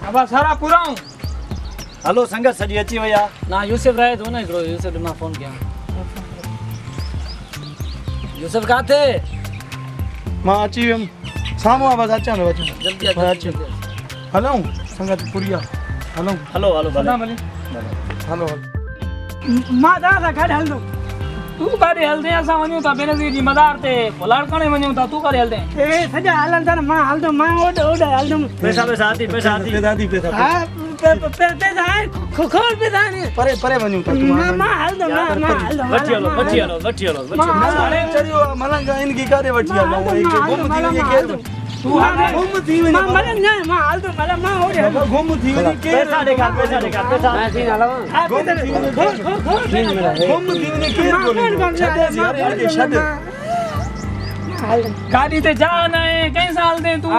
अब सारा पूरा हूं हलो संगत सजी अची वया ना यूसुफ रहे तो ना हिकिड़ो यूसुफ मां फोन कया यूसुफ काथे मां अची वियमि साम्हूं आहे बसि अचां थो जल्दी अचो हलूं संगत पूरी आहे हलूं हलो हलो भले भले हलो मां दादा गाड़ी हल दो तू गाड़ी हल दे असा वणू ता बेनज़ीर जी मदार ते लाड़काने वणू ता तू गाड़ी हल दे ए सजा हलन ता मां हल दो मां ओड हल दो पैसा आती पैसा आती हां पैसा है खोल पैसा ने परे वञूं था तू मां हल दो मां हल दो वठी हलो हाणे चरियो मलंग इनकी काॾे वठी हलूं गुम थी वञे केरु तू गुम थी वञे मां मलंग न मां हल दो मां ओडे गुम थी वञे केरु पैसा ॾेखार पैसा मैं थी हलवा गुम थी वञे केरु छॾ गाड़ी ते जा न कहीं साल दे तू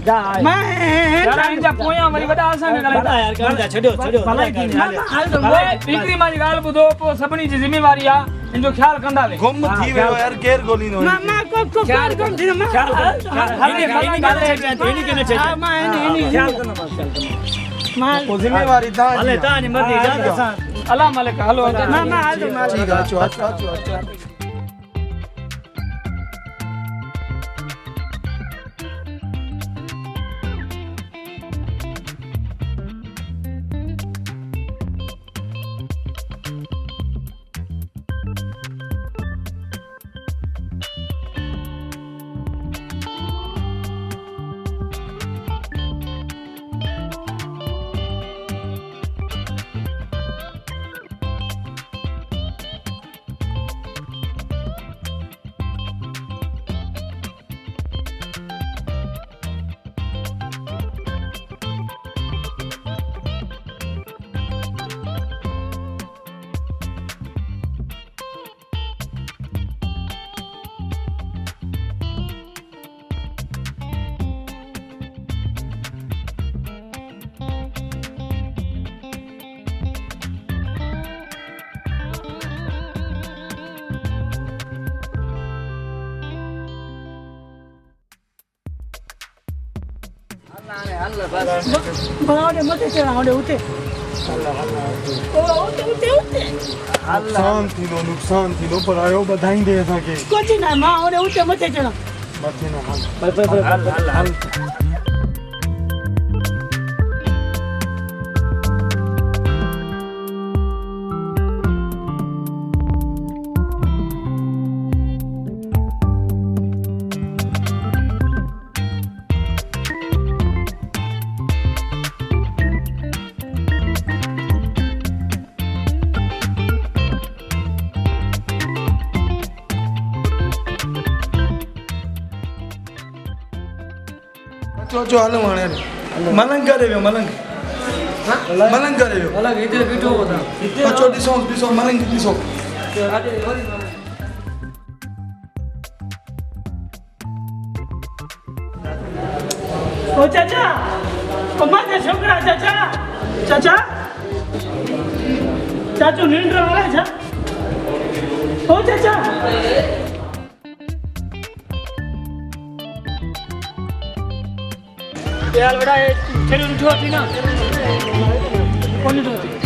जा मैं जा पोया वरी वडा असा ने भला यार कर जा छड्यो भलाई थी हाल दो बिक्री मारी गाल बुधो पो सभनी जी जिम्मेवारी आ इनजो ख्याल कंदा वे गुम थी वियो यार केरु ॻोल्हींदो मां को ख्याल कम थी मां ख्याल ख्याल मां जिम्मेवारी तव्हां भले तानी मर्जी जा असां अल्लाह मालिक हलो मां हल दो ठीक आहे अचो बावड़े मते चढ़ा ओडे उते नुक़सान थींदो पर आयो ॿधाईंदे असांखे कुछ ना मां ओडे उते मते चढ़ा मथे न हल अचो हलूं हाणे मलंग करे वियो मलंग करे वियो अलग इधर बीठो होता अचो ॾिसो मलंग ॾिसो ओ चाचा ओ माते छोकरा चाचा चाचू नींद वाला छा ओ चाचा यार बेटा छेड़ी उठो थी ना कौन उठो थी